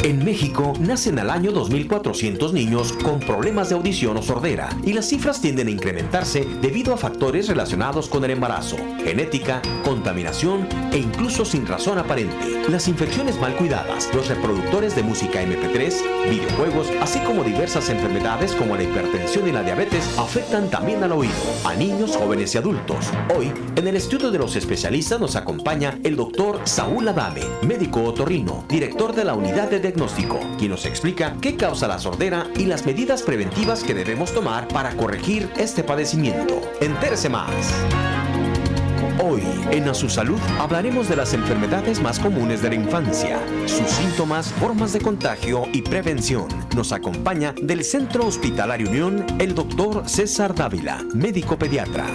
En México nacen al año 2.400 niños con problemas de audición o sordera, y las cifras tienden a incrementarse debido a factores relacionados con el embarazo, genética, contaminación e incluso sin razón aparente. Las infecciones mal cuidadas, los reproductores de música MP3, videojuegos, así como diversas enfermedades como la hipertensión y la diabetes afectan también al oído, a niños, jóvenes y adultos. Hoy, en el estudio de los especialistas nos acompaña el doctor Saúl Adame, médico otorrino, director de la unidad de diagnóstico, quien nos explica qué causa la sordera y las medidas preventivas que debemos tomar para corregir este padecimiento. Entérese más. Hoy, en A Su Salud, hablaremos de las enfermedades más comunes de la infancia, sus síntomas, formas de contagio y prevención. Nos acompaña del Centro Hospitalario Unión el doctor César Dávila, médico pediatra.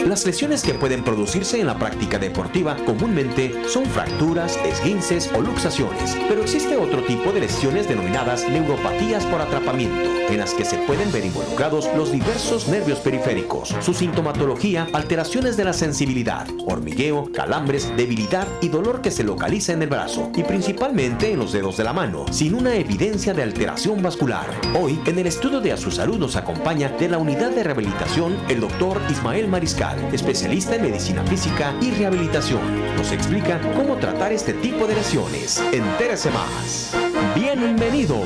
Las lesiones que pueden producirse en la práctica deportiva comúnmente son fracturas, esguinces o luxaciones, pero existe otro tipo de lesiones denominadas neuropatías por atrapamiento, en las que se pueden ver involucrados los diversos nervios periféricos. Su sintomatología: alteraciones de la sensibilidad, hormigueo, calambres, debilidad y dolor que se localiza en el brazo y principalmente en los dedos de la mano, sin una evidencia de alteración vascular. Hoy, en el estudio de A Su Salud nos acompaña de la unidad de rehabilitación el doctor Ismael Mariscal, especialista en medicina física y rehabilitación. Nos explica cómo tratar este tipo de lesiones. Entérese más. Bienvenido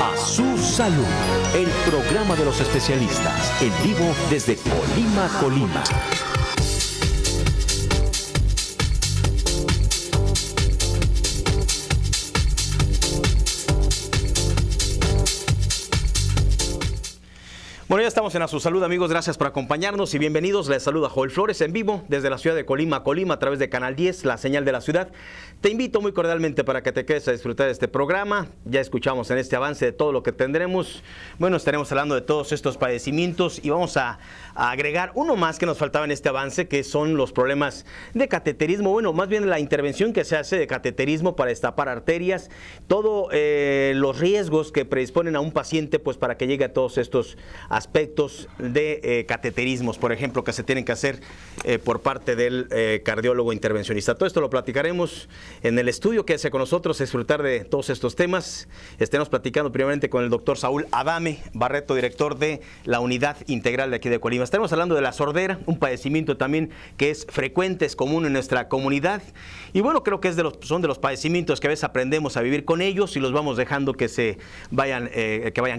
a Su Salud, el programa de los especialistas, en vivo desde Colima, Colima. Bueno, ya estamos en A Su Salud, amigos. Gracias por acompañarnos y bienvenidos. Les saluda Joel Flores en vivo desde la ciudad de Colima, Colima, a través de Canal 10, la señal de la ciudad. Te invito muy cordialmente para que te quedes a disfrutar de este programa. Ya escuchamos en este avance de todo lo que tendremos. Bueno, estaremos hablando de todos estos padecimientos y vamos a agregar uno más que nos faltaba en este avance, que son los problemas de cateterismo. Bueno, más bien la intervención que se hace de cateterismo para destapar arterias, todos los riesgos que predisponen a un paciente pues para que llegue a todos estos aspectos de cateterismos, por ejemplo, que se tienen que hacer por parte del cardiólogo intervencionista. Todo esto lo platicaremos en el estudio. Quédese con nosotros a disfrutar de todos estos temas. Estaremos platicando primeramente con el doctor Saúl Adame Barreto, director de la unidad integral de aquí de Colima. Estaremos hablando de la sordera, un padecimiento también que es frecuente, es común en nuestra comunidad. Y bueno, creo que son de los padecimientos que a veces aprendemos a vivir con ellos y los vamos dejando que vayan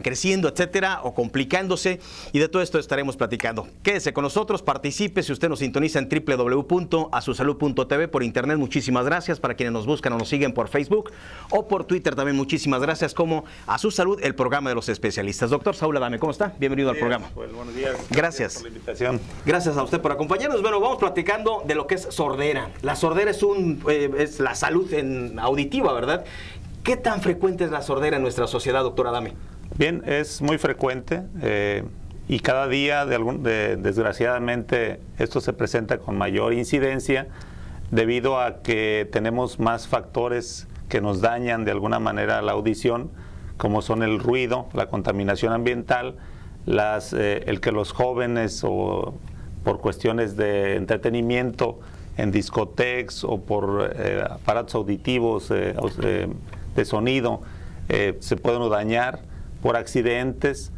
creciendo, etcétera, o complicándose. Y de todo esto estaremos platicando. Quédese con nosotros, participe. Si usted nos sintoniza en www.asusalud.tv por internet, muchísimas gracias. Para quienes nos buscan o nos siguen por Facebook o por Twitter también, muchísimas gracias. Como A Su Salud, el programa de los especialistas. Doctor Saúl Adame, ¿cómo está? Bienvenido al programa. Buenos días. Gracias por la invitación. Gracias a usted por acompañarnos. Bueno, vamos platicando de lo que es sordera. La sordera es la salud auditiva, ¿verdad? ¿Qué tan frecuente es la sordera en nuestra sociedad, doctor Adame? Bien, es muy frecuente y cada día, desgraciadamente, esto se presenta con mayor incidencia debido a que tenemos más factores que nos dañan de alguna manera la audición, como son el ruido, la contaminación ambiental, el que los jóvenes o por cuestiones de entretenimiento en discotecas o por aparatos auditivos de sonido se pueden dañar por accidentes.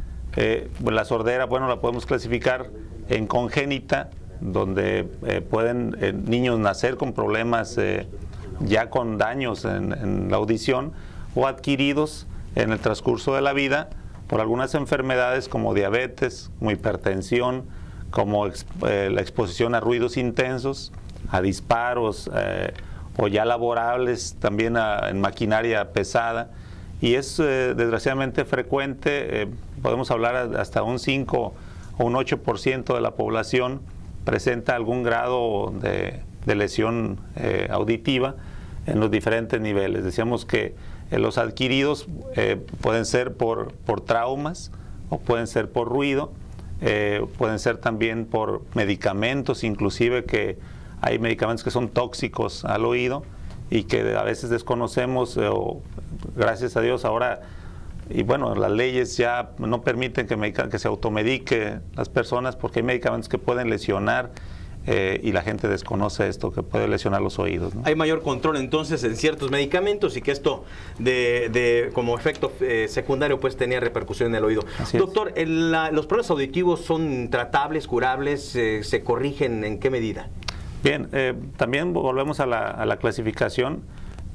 La sordera, bueno, la podemos clasificar en congénita, donde pueden niños nacer con problemas ya con daños en la audición, o adquiridos en el transcurso de la vida por algunas enfermedades como diabetes, como hipertensión, como la exposición a ruidos intensos, a disparos o ya laborables también en maquinaria pesada. Y es desgraciadamente frecuente, podemos hablar hasta un 5 o un 8% de la población presenta algún grado de lesión auditiva en los diferentes niveles. Decíamos que los adquiridos pueden ser por traumas o pueden ser por ruido, pueden ser también por medicamentos, inclusive que hay medicamentos que son tóxicos al oído y que a veces desconocemos, gracias a Dios ahora, y bueno, las leyes ya no permiten que se automedique las personas, porque hay medicamentos que pueden lesionar y la gente desconoce esto, que puede lesionar los oídos, ¿no? Hay mayor control entonces en ciertos medicamentos y que esto como efecto secundario pues tenía repercusión en el oído. Doctor, ¿los problemas auditivos son tratables, curables, se corrigen en qué medida? Bien, también volvemos a la clasificación.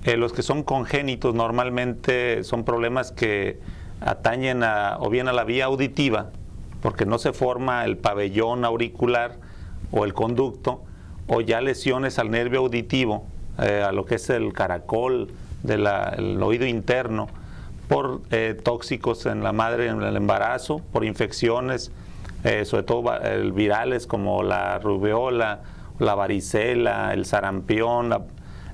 Los que son congénitos normalmente son problemas que atañen o bien a la vía auditiva, porque no se forma el pabellón auricular o el conducto, o ya lesiones al nervio auditivo, a lo que es el caracol del oído interno, por tóxicos en la madre en el embarazo, por infecciones, sobre todo virales como la rubeola, la varicela, el sarampión,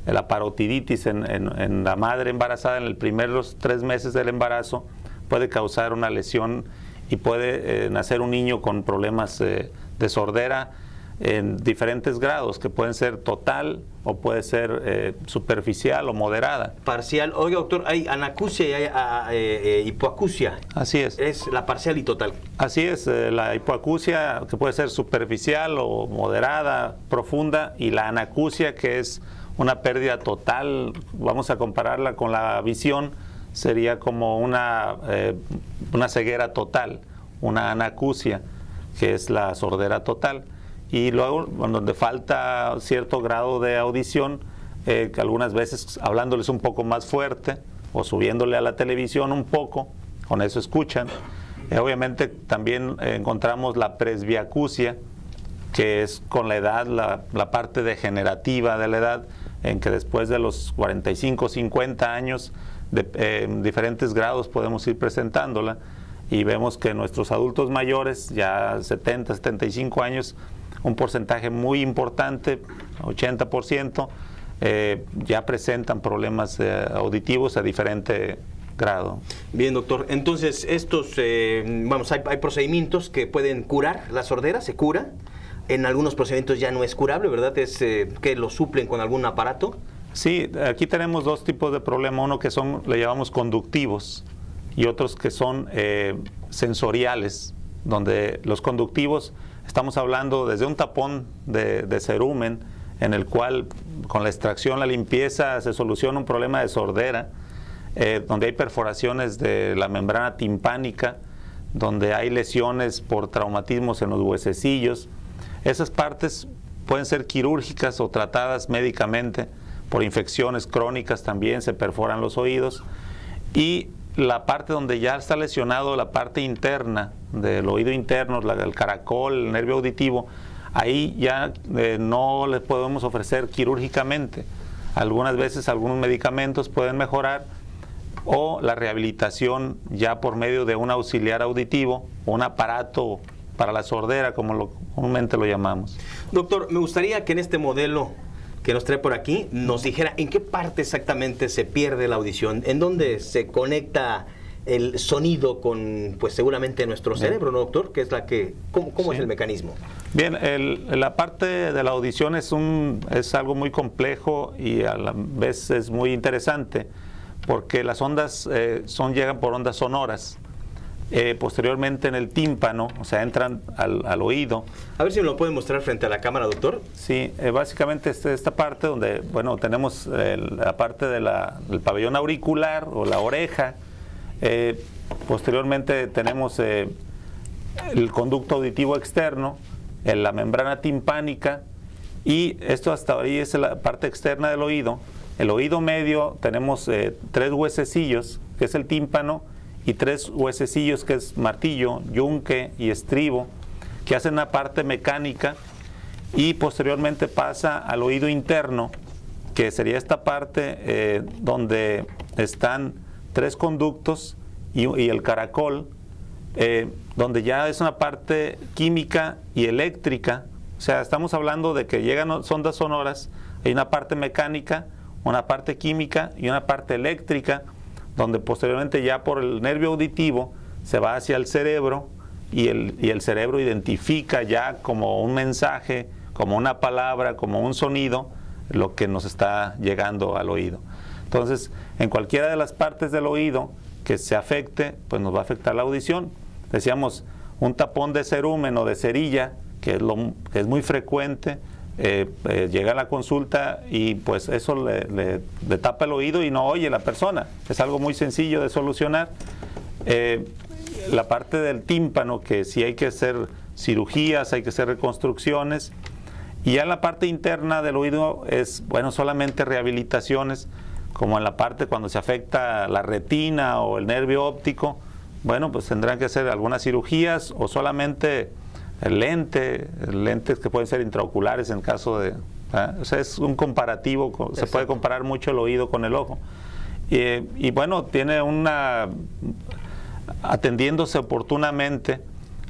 la parotiditis en la madre embarazada en los primeros 3 meses del embarazo puede causar una lesión y puede nacer un niño con problemas de sordera en diferentes grados, que pueden ser total o puede ser superficial o moderada. Parcial. Oiga, doctor, hay anacusia y hay hipoacusia. Así es. Es la parcial y total. Así es, la hipoacusia, que puede ser superficial o moderada, profunda, y la anacusia, que es una pérdida total. Vamos a compararla con la visión, sería como una ceguera total, una anacusia, que es la sordera total. Y luego, donde falta cierto grado de audición, que algunas veces hablándoles un poco más fuerte o subiéndole a la televisión un poco, con eso escuchan. Obviamente también encontramos la presbiacusia, que es con la edad, la parte degenerativa de la edad, en que después de los 45, 50 años, en diferentes grados podemos ir presentándola, y vemos que nuestros adultos mayores, ya 70, 75 años, un porcentaje muy importante, 80%, ya presentan problemas auditivos a diferente grado. Bien, doctor. Entonces, hay procedimientos que pueden curar la sordera, se cura. En algunos procedimientos ya no es curable, ¿verdad? Es que lo suplen con algún aparato. Sí, aquí tenemos 2 tipos de problema. Uno que le llamamos conductivos, y otros que son sensoriales, donde los conductivos estamos hablando desde un tapón de cerumen, en el cual con la extracción, la limpieza, se soluciona un problema de sordera, donde hay perforaciones de la membrana timpánica, donde hay lesiones por traumatismos en los huesecillos. Esas partes pueden ser quirúrgicas o tratadas médicamente. Por infecciones crónicas también se perforan los oídos. Y la parte donde ya está lesionado, la parte interna del oído interno, el caracol, el nervio auditivo, ahí ya no le podemos ofrecer quirúrgicamente. Algunas veces algunos medicamentos pueden mejorar, o la rehabilitación ya por medio de un auxiliar auditivo o un aparato para la sordera, como comúnmente lo llamamos. Doctor, me gustaría que en este modelo que nos trae por aquí nos dijera en qué parte exactamente se pierde la audición, en dónde se conecta el sonido con, pues seguramente nuestro cerebro, ¿no, doctor? Que es ¿cómo es el mecanismo? Bien, la parte de la audición es algo muy complejo y a la vez es muy interesante, porque las ondas llegan por ondas sonoras. Posteriormente en el tímpano, o sea, entran al oído. A ver si me lo puede mostrar frente a la cámara, doctor. Sí, básicamente esta parte donde, tenemos la parte del pabellón auricular o la oreja. Posteriormente tenemos el conducto auditivo externo, la membrana timpánica, y esto hasta ahí es la parte externa del oído. El oído medio tenemos 3 huesecillos, que es el tímpano, y 3 huesecillos, que es martillo, yunque y estribo, que hacen una parte mecánica, y posteriormente pasa al oído interno, que sería esta parte donde están 3 conductos y el caracol, donde ya es una parte química y eléctrica. O sea, estamos hablando de que llegan ondas sonoras, hay una parte mecánica, una parte química y una parte eléctrica, donde posteriormente ya por el nervio auditivo se va hacia el cerebro, y el cerebro identifica ya como un mensaje, como una palabra, como un sonido, lo que nos está llegando al oído. Entonces, en cualquiera de las partes del oído que se afecte, pues nos va a afectar la audición. Decíamos, un tapón de cerumen o de cerilla que es muy frecuente. Llega a la consulta y pues eso le tapa el oído y no oye la persona. Es algo muy sencillo de solucionar. La parte del tímpano, que sí hay que hacer cirugías, hay que hacer reconstrucciones. Y ya en la parte interna del oído es, bueno, solamente rehabilitaciones, como en la parte cuando se afecta la retina o el nervio óptico. Bueno, pues tendrán que hacer algunas cirugías o solamente lentes que pueden ser intraoculares en caso de... O sea, es un comparativo, se puede comparar mucho el oído con el ojo. Y bueno, tiene atendiéndose oportunamente,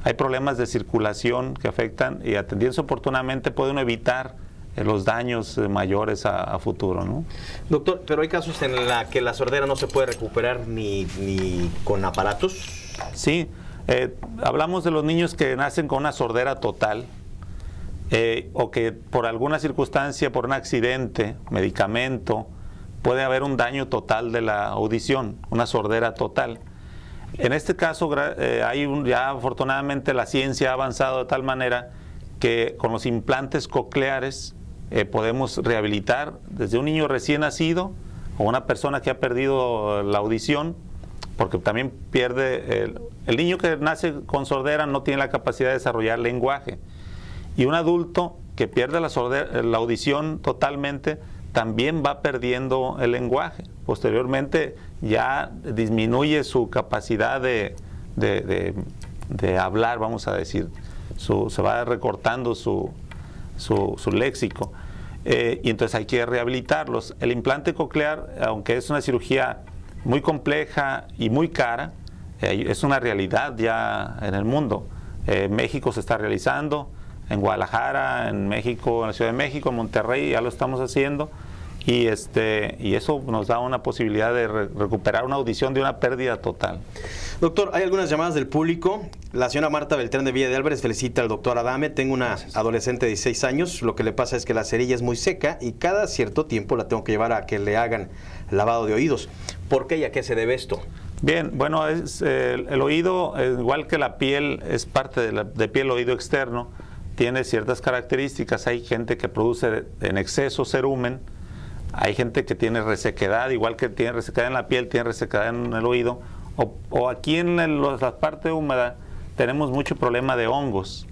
hay problemas de circulación que afectan, y atendiéndose oportunamente puede uno evitar los daños mayores a futuro, ¿no? Doctor, pero hay casos en la que la sordera no se puede recuperar ni con aparatos. Sí. Hablamos de los niños que nacen con una sordera total, o que por alguna circunstancia, por un accidente, medicamento, puede haber un daño total de la audición, una sordera total. En este caso, ya afortunadamente la ciencia ha avanzado de tal manera que con los implantes cocleares podemos rehabilitar desde un niño recién nacido o una persona que ha perdido la audición, porque también pierde, el niño que nace con sordera no tiene la capacidad de desarrollar lenguaje, y un adulto que pierde la audición totalmente también va perdiendo el lenguaje. Posteriormente ya disminuye su capacidad de hablar, vamos a decir, se va recortando su léxico, y entonces hay que rehabilitarlos. El implante coclear, aunque es una cirugía muy compleja y muy cara, es una realidad ya en el mundo. México se está realizando, en Guadalajara, en México, en la Ciudad de México, en Monterrey ya lo estamos haciendo, y eso nos da una posibilidad de recuperar una audición de una pérdida total. Doctor, hay algunas llamadas del público. La señora Marta Beltrán de Villa de Álvarez felicita al doctor Adame. Tengo una adolescente de 16 años. Lo que le pasa es que la cerilla es muy seca y cada cierto tiempo la tengo que llevar a que le hagan lavado de oídos. ¿Por qué y a qué se debe esto? Bien, bueno, el oído, igual que la piel, es parte de piel, oído externo, tiene ciertas características. Hay gente que produce en exceso cerumen, hay gente que tiene resequedad, igual que tiene resequedad en la piel, tiene resequedad en el oído, o aquí en la parte húmeda tenemos mucho problema de hongos,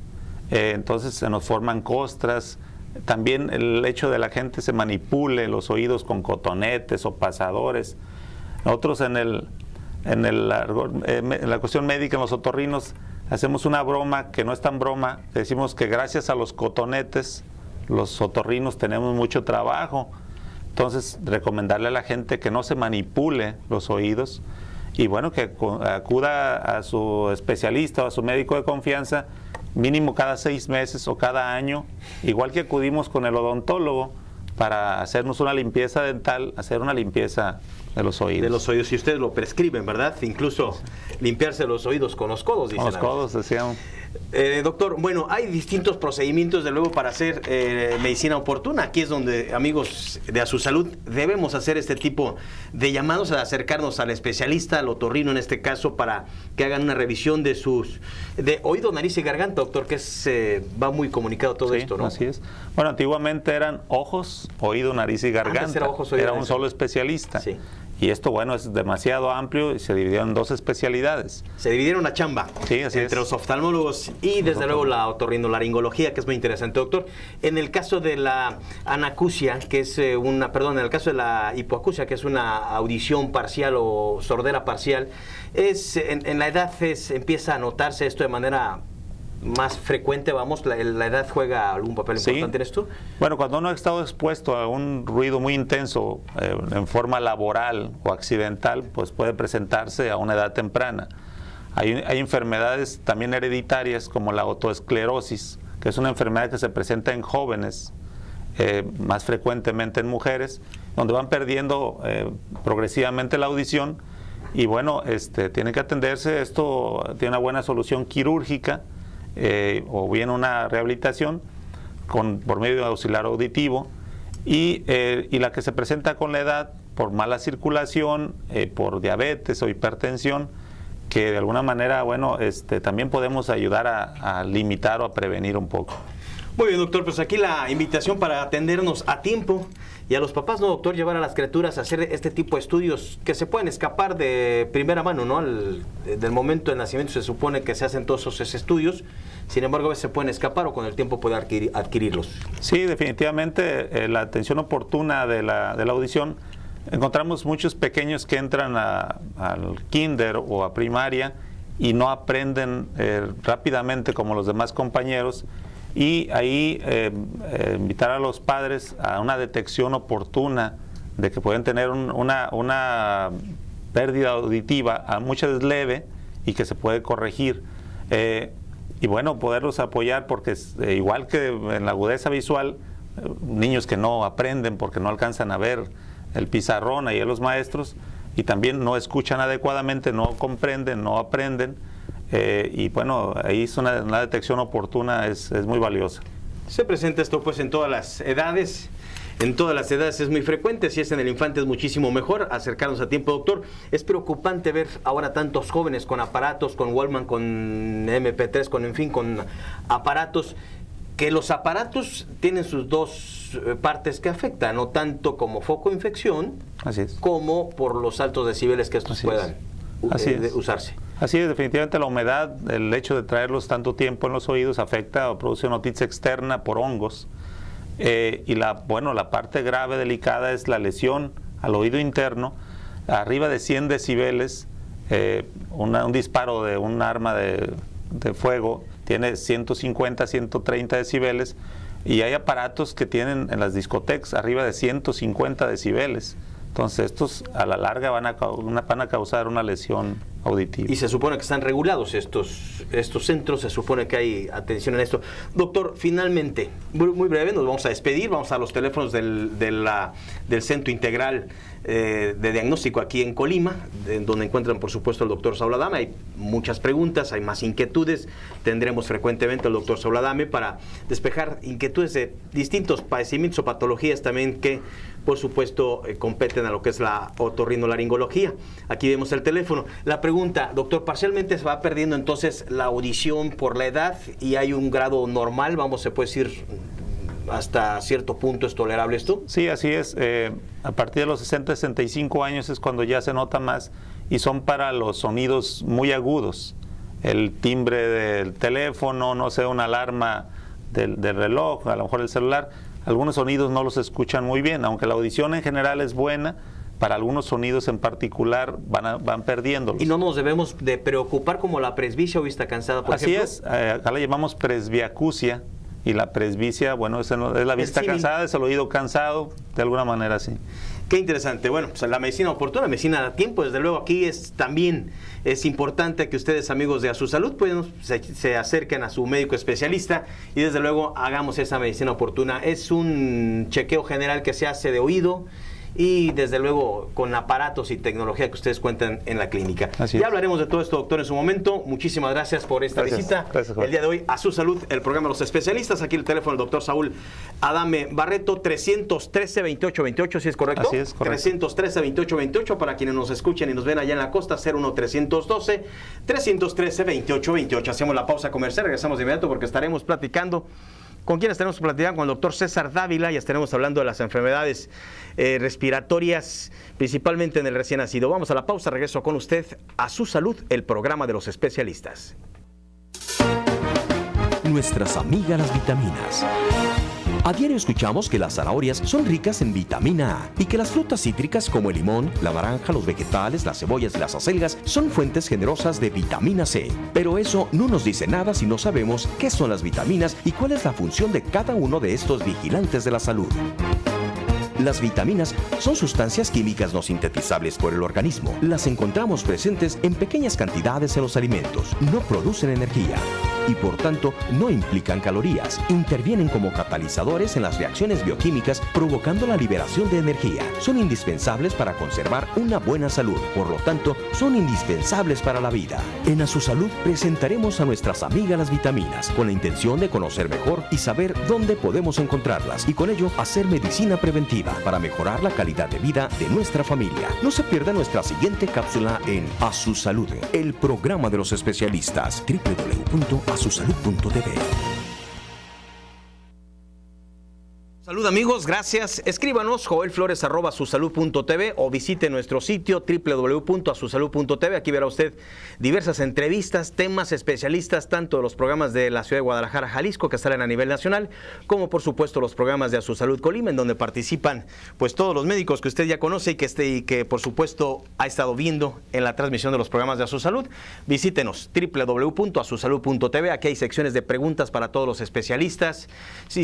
entonces se nos forman costras. También el hecho de la gente se manipule los oídos con cotonetes o pasadores. Nosotros en la cuestión médica, en los otorrinos, hacemos una broma que no es tan broma. Decimos que gracias a los cotonetes, los otorrinos tenemos mucho trabajo. Entonces, recomendarle a la gente que no se manipule los oídos, y bueno, que acuda a su especialista o a su médico de confianza mínimo cada 6 meses o cada año, igual que acudimos con el odontólogo para hacernos una limpieza dental, hacer una limpieza de los oídos. De los oídos, si ustedes lo prescriben, ¿verdad? Incluso limpiarse los oídos con los codos, dicen. Con los codos, decían. Doctor, bueno, hay distintos procedimientos de luego para hacer medicina oportuna. Aquí es donde, amigos de A Su Salud, debemos hacer este tipo de llamados, a acercarnos al especialista, al otorrino en este caso, para que hagan una revisión de oído, nariz y garganta, doctor, que va muy comunicado todo esto, ¿no? Así es. Bueno, antiguamente eran ojos, oído, nariz y garganta. Era un solo especialista. Sí. Y esto, bueno, es demasiado amplio y se dividió en 2 especialidades. Se dividieron la chamba, sí, así entre los oftalmólogos y desde luego la otorrinolaringología, que es muy interesante, doctor. En el caso de la anacusia, que es en el caso de la hipoacusia, que es una audición parcial o sordera parcial, en la edad empieza a notarse esto de manera más frecuente, vamos, la edad juega algún papel importante en esto. Bueno, cuando uno ha estado expuesto a un ruido muy intenso en forma laboral o accidental, pues puede presentarse a una edad temprana. Hay enfermedades también hereditarias como la otoesclerosis, que es una enfermedad que se presenta en jóvenes, más frecuentemente en mujeres, donde van perdiendo progresivamente la audición, y bueno, tiene que atenderse. Esto tiene una buena solución quirúrgica, o bien una rehabilitación por medio de auxiliar auditivo, y la que se presenta con la edad por mala circulación, por diabetes o hipertensión, que de alguna manera, bueno, también podemos ayudar a limitar o a prevenir un poco. Muy bien, doctor, pues aquí la invitación para atendernos a tiempo y a los papás, ¿no, doctor? Llevar a las criaturas a hacer este tipo de estudios que se pueden escapar de primera mano, ¿no? Del momento del nacimiento se supone que se hacen todos esos estudios, sin embargo a veces se pueden escapar o con el tiempo puede adquirirlos. Sí, definitivamente la atención oportuna de la audición. Encontramos muchos pequeños que entran al kinder o a primaria y no aprenden rápidamente como los demás compañeros. Y ahí invitar a los padres a una detección oportuna de que pueden tener una pérdida auditiva, muchas leve, y que se puede corregir. Y bueno, poderlos apoyar porque igual que en la agudeza visual, niños que no aprenden porque no alcanzan a ver el pizarrón ahí a los maestros, y también no escuchan adecuadamente, no comprenden, no aprenden. Y bueno, ahí es una detección oportuna, es muy valiosa. Se presenta esto pues en todas las edades. En todas las edades es muy frecuente, si es en el infante es muchísimo mejor acercarnos a tiempo, doctor. Es preocupante ver ahora tantos jóvenes con aparatos, con Walkman, con MP3, con aparatos, que los aparatos tienen sus dos partes que afectan, no tanto como foco de infección, así es, como por los altos decibeles que estos puedan usarse. Así es, definitivamente la humedad, el hecho de traerlos tanto tiempo en los oídos afecta o produce una otitis externa por hongos. Y la parte grave, delicada, es la lesión al oído interno, arriba de 100 decibeles, un disparo de un arma de fuego tiene 150, 130 decibeles, y hay aparatos que tienen en las discotecas arriba de 150 decibeles. Entonces estos a la larga van a causar una lesión auditiva. Y se supone que están regulados estos centros, se supone que hay atención en esto. Doctor, finalmente, muy breve, nos vamos a despedir, vamos a los teléfonos del Centro Integral de Diagnóstico aquí en Colima, donde encuentran por supuesto el doctor Saúl Adame. Hay muchas preguntas, hay más inquietudes, tendremos frecuentemente al doctor Saúl Adame para despejar inquietudes de distintos padecimientos o patologías también que por supuesto competen a lo que es la otorrinolaringología. Aquí vemos el teléfono. La pregunta, doctor, parcialmente se va perdiendo entonces la audición por la edad y hay un grado normal, se puede decir, hasta cierto punto es tolerable esto. Sí, así es. A partir de los 60, 65 años es cuando ya se nota más, y son para los sonidos muy agudos. El timbre del teléfono, no sé, una alarma del reloj, a lo mejor el celular. Algunos sonidos no los escuchan muy bien, aunque la audición en general es buena, para algunos sonidos en particular van perdiéndolos. Y no nos debemos de preocupar como la presbicia o vista cansada, por ejemplo. Así es, acá la llamamos presbiacusia, y la presbicia, bueno, es la vista cansada, es el oído cansado, de alguna manera así. Qué interesante. Bueno, pues la medicina oportuna, la medicina a tiempo, desde luego aquí también es importante que ustedes, amigos de A Su Salud, pues, se acerquen a su médico especialista y desde luego hagamos esa medicina oportuna. Es un chequeo general que se hace de oído y desde luego con aparatos y tecnología que ustedes cuentan en la clínica. Ya hablaremos de todo esto, doctor, en su momento. Muchísimas gracias por esta visita. Gracias, el día de hoy, A Su Salud, el programa de los especialistas. Aquí el teléfono del doctor Saúl Adame Barreto, 313-2828, ¿sí es correcto? Así es, correcto. 313-2828, para quienes nos escuchen y nos ven allá en la costa, 01312-313-2828. Hacemos la pausa comercial, regresamos de inmediato porque estaremos platicando. ¿Con quién estaremos platicando? Con el doctor César Dávila, y estaremos hablando de las enfermedades respiratorias, principalmente en el recién nacido. Vamos a la pausa, regreso con usted a Su Salud, el programa de los especialistas. Nuestras amigas las vitaminas. A diario escuchamos que las zanahorias son ricas en vitamina A y que las frutas cítricas como el limón, la naranja, los vegetales, las cebollas y las acelgas son fuentes generosas de vitamina C. Pero eso no nos dice nada si no sabemos qué son las vitaminas y cuál es la función de cada uno de estos vigilantes de la salud. Las vitaminas son sustancias químicas no sintetizables por el organismo. Las encontramos presentes en pequeñas cantidades en los alimentos. No producen energía. y por tanto no implican calorías. Intervienen como catalizadores en las reacciones bioquímicas, provocando la liberación de energía. Son indispensables para conservar una buena salud, por lo tanto son indispensables para la vida. En A Su Salud presentaremos a nuestras amigas las vitaminas, con la intención de conocer mejor y saber dónde podemos encontrarlas, y con ello hacer medicina preventiva para mejorar la calidad de vida de nuestra familia. No se pierda nuestra siguiente cápsula en A Su Salud, el programa de los especialistas. www.asusalud.tv. Salud amigos, gracias. Escríbanos joelflores@asusalud.tv o visite nuestro sitio www.asusalud.tv. Aquí verá usted diversas entrevistas, temas especialistas, tanto de los programas de la ciudad de Guadalajara, Jalisco, que salen a nivel nacional, como por supuesto los programas de A Su Salud Colima, en donde participan pues todos los médicos que usted ya conoce y que por supuesto ha estado viendo en la transmisión de los programas de A Su Salud. Visítenos www.asusalud.tv. Aquí hay secciones de preguntas para todos los especialistas,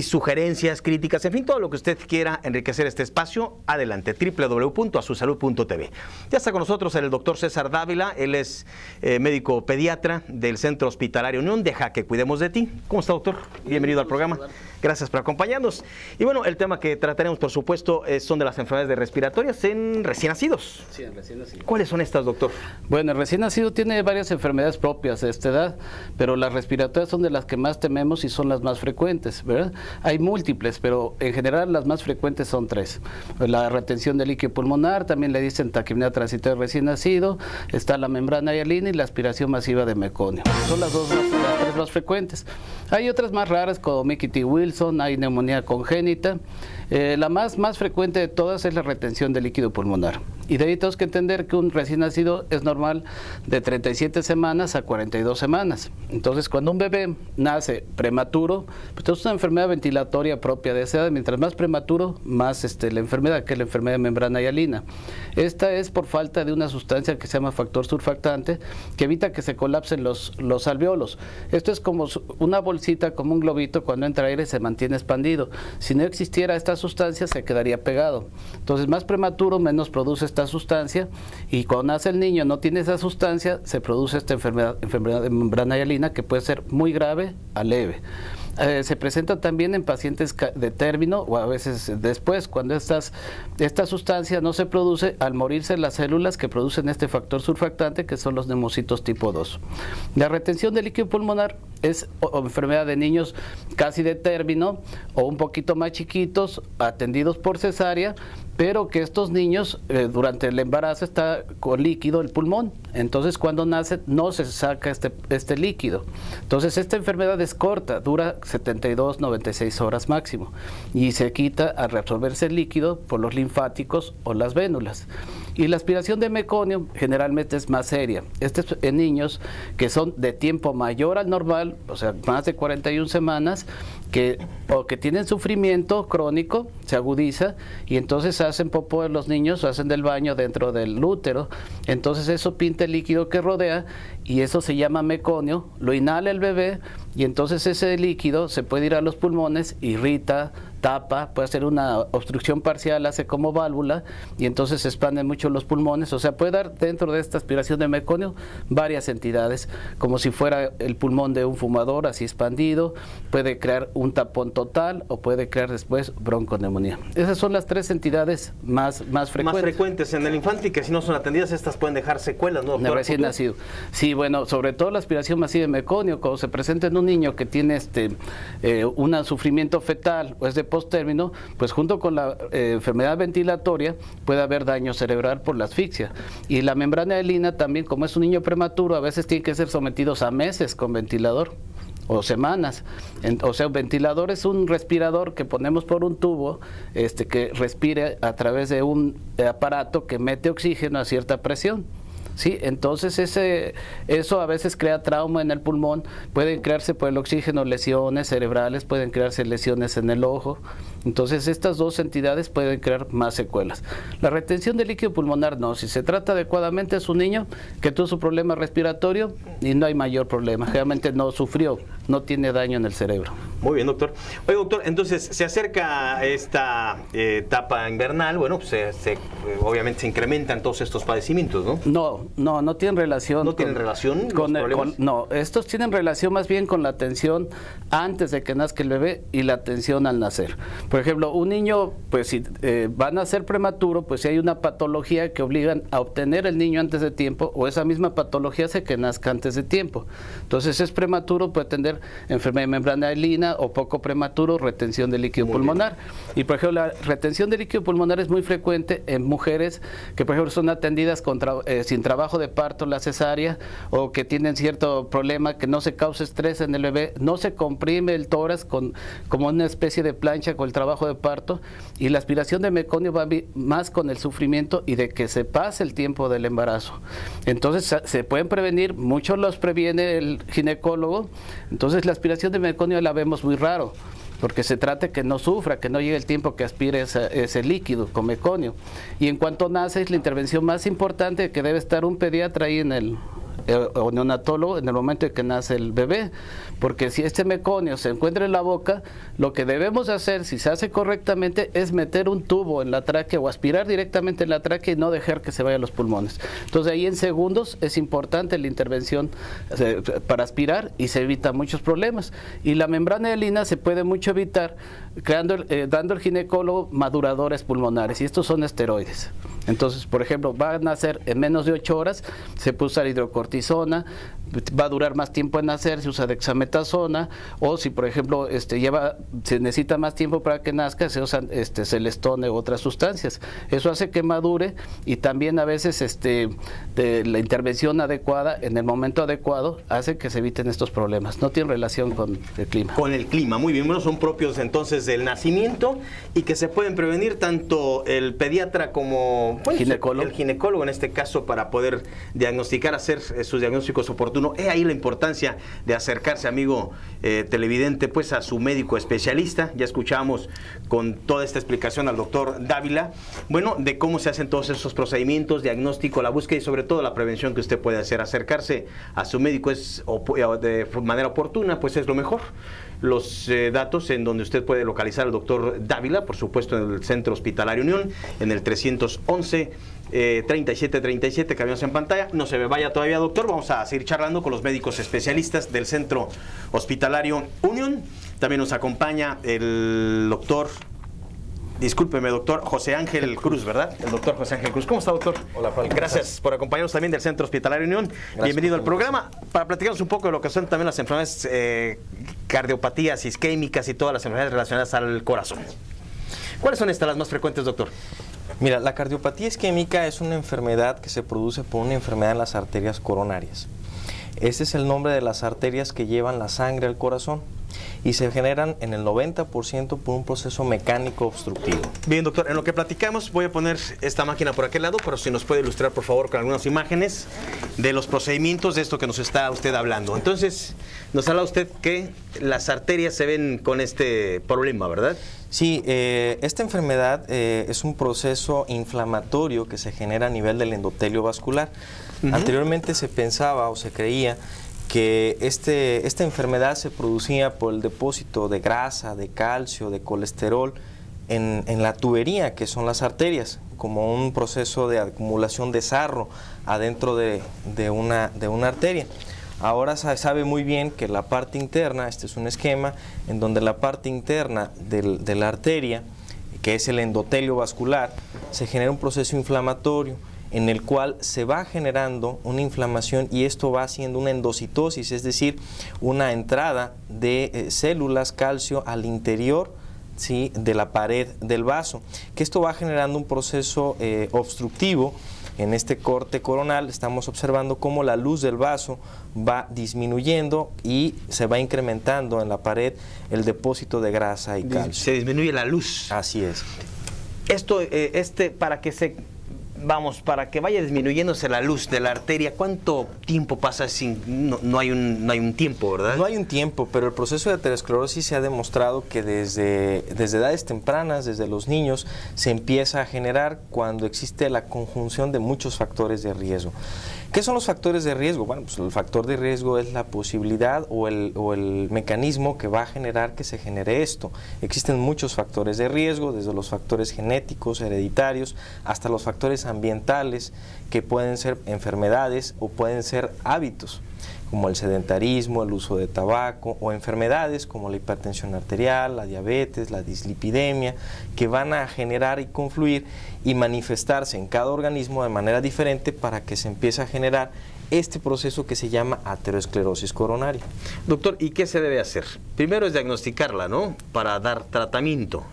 sugerencias, críticas, en fin, todo lo que usted quiera enriquecer este espacio, adelante, www.asusalud.tv. Ya está con nosotros el doctor César Dávila, él es médico pediatra del Centro Hospitalario Unión. Deja que cuidemos de ti. ¿Cómo está, doctor? Bienvenido al programa. Gracias por acompañarnos. Y bueno, el tema que trataremos, por supuesto, son de las enfermedades respiratorias en recién nacidos. Sí, en recién nacidos. ¿Cuáles son estas, doctor? Bueno, el recién nacido tiene varias enfermedades propias de esta edad, pero las respiratorias son de las que más tememos y son las más frecuentes, ¿verdad? Hay múltiples, pero en general las más frecuentes son 3. La retención de líquido pulmonar, también le dicen taquipnea transitoria recién nacido, está la membrana hialina y la aspiración masiva de meconio. Son las 3 más frecuentes. Hay otras más raras como Mickey T. Wilson, hay neumonía congénita. La más frecuente de todas es la retención de líquido pulmonar. Y de ahí tenemos que entender que un recién nacido es normal de 37 semanas a 42 semanas. Entonces, cuando un bebé nace prematuro, pues es una enfermedad ventilatoria propia de esa edad. Mientras más prematuro, más la enfermedad, que es la enfermedad de membrana hialina. Esta es por falta de una sustancia que se llama factor surfactante, que evita que se colapsen los alveolos. Esto es como una bolsita, como un globito, cuando entra aire se mantiene expandido. Si no existiera esta sustancia, se quedaría pegado. Entonces, más prematuro, menos produce esta sustancia, y cuando nace el niño no tiene esa sustancia, se produce esta enfermedad de membrana hialina, que puede ser muy grave a leve. Se presenta también en pacientes de término o a veces después, cuando esta sustancia no se produce al morirse las células que producen este factor surfactante, que son los neumocitos tipo 2. La retención de líquido pulmonar es enfermedad de niños casi de término o un poquito más chiquitos, atendidos por cesárea, pero que estos niños durante el embarazo está con líquido el pulmón. Entonces, cuando nace no se saca este líquido. Entonces, esta enfermedad es corta, dura 72, 96 horas máximo, y se quita al reabsorberse el líquido por los linfáticos o las vénulas. Y la aspiración de meconio generalmente es más seria. Este es en niños que son de tiempo mayor al normal, o sea, más de 41 semanas, que tienen sufrimiento crónico, se agudiza, y entonces hacen popó en los niños, hacen del baño dentro del útero. Entonces eso pinta el líquido que rodea, y eso se llama meconio. Lo inhala el bebé, y entonces ese líquido se puede ir a los pulmones, irrita, tapa, puede hacer una obstrucción parcial, hace como válvula, y entonces se expanden mucho los pulmones. O sea, puede dar dentro de esta aspiración de meconio varias entidades, como si fuera el pulmón de un fumador así expandido, puede crear un tapón total o puede crear después bronconeumonía. Esas son las 3 entidades más frecuentes. Más frecuentes en el infante, y que si no son atendidas, estas pueden dejar secuelas, ¿no, doctor? Recién nacido. Sí, bueno, sobre todo la aspiración masiva de meconio, cuando se presenta en un niño que tiene un sufrimiento fetal o es de posttérmino, pues junto con la enfermedad ventilatoria puede haber daño cerebral por la asfixia. Y la membrana hialina también, como es un niño prematuro, a veces tiene que ser sometidos a meses con ventilador o semanas. O sea, un ventilador es un respirador que ponemos por un tubo que respire a través de un aparato que mete oxígeno a cierta presión. Sí, entonces eso a veces crea trauma en el pulmón, pueden crearse por el oxígeno lesiones cerebrales, pueden crearse lesiones en el ojo. Entonces estas 2 entidades pueden crear más secuelas. La retención de líquido pulmonar no, si se trata adecuadamente es un niño que tuvo su problema respiratorio y no hay mayor problema, generalmente no sufrió no tiene daño en el cerebro. Muy bien, doctor. Oye, doctor, entonces se acerca esta etapa invernal, bueno, pues obviamente se incrementan todos estos padecimientos, ¿no? No tienen relación. ¿No tienen relación con no, estos tienen relación más bien con la atención antes de que nazca el bebé y la atención al nacer. Por ejemplo, un niño, pues si va a nacer prematuro, pues si hay una patología que obligan a obtener el niño antes de tiempo, o esa misma patología hace que nazca antes de tiempo. Entonces, es prematuro, puede tener enfermedad de membrana hialina, o poco prematuro, retención de líquido pulmonar. Y por ejemplo, la retención de líquido pulmonar es muy frecuente en mujeres que por ejemplo son atendidas sin trabajo de parto, la cesárea, o que tienen cierto problema que no se causa estrés en el bebé, no se comprime el tórax como una especie de plancha con el trabajo de parto, y la aspiración de meconio va más con el sufrimiento y de que se pase el tiempo del embarazo. Entonces se pueden prevenir, muchos los previene el ginecólogo. Entonces la aspiración de meconio la vemos muy raro, porque se trata de que no sufra, que no llegue el tiempo que aspire ese líquido con meconio. Y en cuanto nace, es la intervención más importante, que debe estar un pediatra ahí o neonatólogo en el momento de que nace el bebé, porque si este meconio se encuentra en la boca, lo que debemos hacer, si se hace correctamente, es meter un tubo en la tráquea o aspirar directamente en la tráquea y no dejar que se vaya a los pulmones. Entonces ahí en segundos es importante la intervención para aspirar y se evita muchos problemas. Y la membrana hialina se puede mucho evitar dando al ginecólogo maduradores pulmonares, y estos son esteroides. Entonces, por ejemplo, va a nacer en menos de 8 horas, se puede usar hidrocortisona, va a durar más tiempo en nacer, se usa dexametasona, o si por ejemplo se necesita más tiempo para que nazca, se usan celestone u otras sustancias. Eso hace que madure, y también a veces la intervención adecuada en el momento adecuado hace que se eviten estos problemas. No tiene relación con el clima. Con el clima, muy bien. Bueno, son propios entonces del nacimiento y que se pueden prevenir tanto el pediatra como el ginecólogo en este caso, para poder diagnosticar, hacer sus diagnósticos oportunos. Ahí la importancia de acercarse, amigo televidente, pues a su médico especialista. Ya escuchamos con toda esta explicación al doctor Dávila, bueno, de cómo se hacen todos esos procedimientos, diagnóstico, la búsqueda y sobre todo la prevención que usted puede hacer. Acercarse a su médico de manera oportuna, pues es lo mejor. Los datos en donde usted puede localizar al doctor Dávila, por supuesto en el Centro Hospitalario Unión, en el 311 3737 que vemos en pantalla. No se me vaya todavía, doctor, vamos a seguir charlando con los médicos especialistas del Centro Hospitalario Unión. También nos acompaña el doctor, discúlpeme, doctor José Ángel Cruz, ¿verdad? El doctor José Ángel Cruz. ¿Cómo está, doctor? Hola, Juan. Gracias por acompañarnos también del Centro Hospitalario Unión. Gracias. Bienvenido al programa. Para platicarnos un poco de lo que son también las enfermedades cardiopatías isquémicas y todas las enfermedades relacionadas al corazón. ¿Cuáles son las más frecuentes, doctor? Mira, la cardiopatía isquémica es una enfermedad que se produce por una enfermedad en las arterias coronarias. Ese es el nombre de las arterias que llevan la sangre al corazón, y se generan en el 90% por un proceso mecánico obstructivo. Bien, doctor, en lo que platicamos voy a poner esta máquina por aquel lado, pero si nos puede ilustrar por favor con algunas imágenes de los procedimientos de esto que nos está usted hablando. Entonces, nos habla usted que las arterias se ven con este problema, ¿verdad? Sí, esta enfermedad es un proceso inflamatorio que se genera a nivel del endotelio vascular. Anteriormente se pensaba o se creía que esta enfermedad se producía por el depósito de grasa, de calcio, de colesterol en la tubería, que son las arterias, como un proceso de acumulación de sarro adentro de una arteria. Ahora se sabe muy bien que la parte interna, este es un esquema en donde la parte interna de la arteria, que es el endotelio vascular, se genera un proceso inflamatorio en el cual se va generando una inflamación, y esto va haciendo una endocitosis, es decir, una entrada de células calcio al interior, ¿sí?, de la pared del vaso, que esto va generando un proceso obstructivo. En este corte coronal estamos observando cómo la luz del vaso va disminuyendo y se va incrementando en la pared el depósito de grasa y calcio. Se disminuye la luz. Así es. Esto, para que se vamos, para que vaya disminuyéndose la luz de la arteria, ¿cuánto tiempo pasa sin, no hay un tiempo, ¿verdad? No hay un tiempo, pero el proceso de aterosclerosis se ha demostrado que desde edades tempranas, desde los niños, se empieza a generar cuando existe la conjunción de muchos factores de riesgo. ¿Qué son los factores de riesgo? Bueno, pues el factor de riesgo es la posibilidad o el mecanismo que va a generar que se genere esto. Existen muchos factores de riesgo, desde los factores genéticos, hereditarios, hasta los factores ambientales, que pueden ser enfermedades o pueden ser hábitos, como el sedentarismo, el uso de tabaco, o enfermedades como la hipertensión arterial, la diabetes, la dislipidemia, que van a generar y confluir y manifestarse en cada organismo de manera diferente para que se empiece a generar este proceso que se llama aterosclerosis coronaria. Doctor, ¿y qué se debe hacer? Primero es diagnosticarla, ¿no?, para dar tratamiento.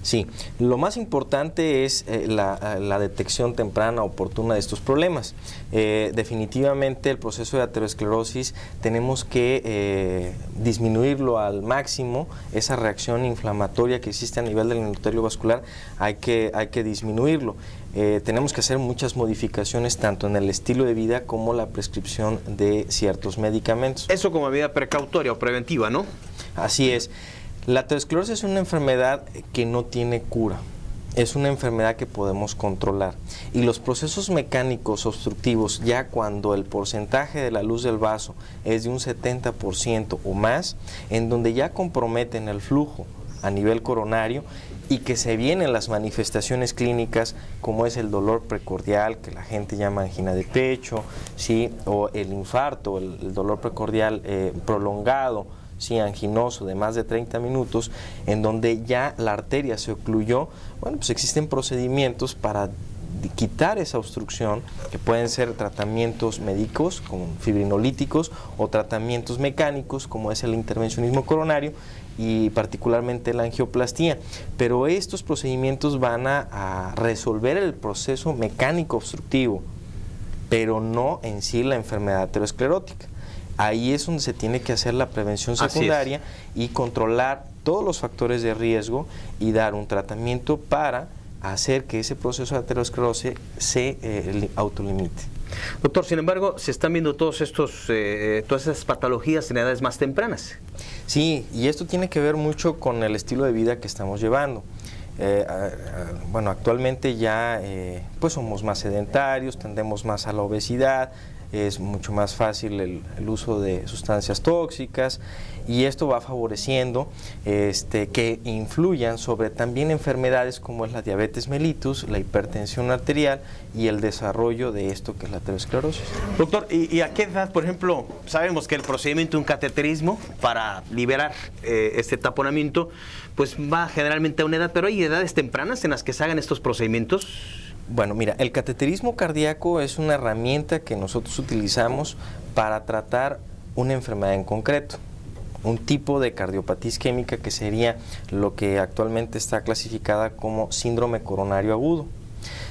Sí, lo más importante es la detección temprana, oportuna de estos problemas. Definitivamente el proceso de aterosclerosis tenemos que disminuirlo al máximo. Esa reacción inflamatoria que existe a nivel del endotelio vascular hay que disminuirlo. Tenemos que hacer muchas modificaciones tanto en el estilo de vida como la prescripción de ciertos medicamentos. Eso como medida precautoria o preventiva, ¿no? Así es. La aterosclerosis es una enfermedad que no tiene cura, es una enfermedad que podemos controlar. Y los procesos mecánicos obstructivos, ya cuando el porcentaje de la luz del vaso es de un 70% o más, en donde ya comprometen el flujo a nivel coronario y que se vienen las manifestaciones clínicas como es el dolor precordial, que la gente llama angina de pecho, ¿sí?, o el infarto, el dolor precordial prolongado, sí, anginoso de más de 30 minutos, en donde ya la arteria se ocluyó. Bueno, pues existen procedimientos para quitar esa obstrucción, que pueden ser tratamientos médicos como fibrinolíticos o tratamientos mecánicos como es el intervencionismo coronario y particularmente la angioplastía. Pero estos procedimientos van a resolver el proceso mecánico obstructivo, pero no en sí la enfermedad aterosclerótica. Ahí es donde se tiene que hacer la prevención secundaria y controlar todos los factores de riesgo y dar un tratamiento para hacer que ese proceso de aterosclerosis se autolimite. Doctor, sin embargo, se están viendo todas esas patologías en edades más tempranas. Sí, y esto tiene que ver mucho con el estilo de vida que estamos llevando. Bueno, actualmente ya pues somos más sedentarios, tendemos más a la obesidad, es mucho más fácil el uso de sustancias tóxicas y esto va favoreciendo que influyan sobre también enfermedades como es la diabetes mellitus, la hipertensión arterial y el desarrollo de esto que es la aterosclerosis. Doctor, ¿y a qué edad, por ejemplo, sabemos que el procedimiento de un cateterismo para liberar este taponamiento pues va generalmente a una edad, pero hay edades tempranas en las que se hagan estos procedimientos? Bueno, mira, el cateterismo cardíaco es una herramienta que nosotros utilizamos para tratar una enfermedad en concreto, un tipo de cardiopatía isquémica que sería lo que actualmente está clasificada como síndrome coronario agudo,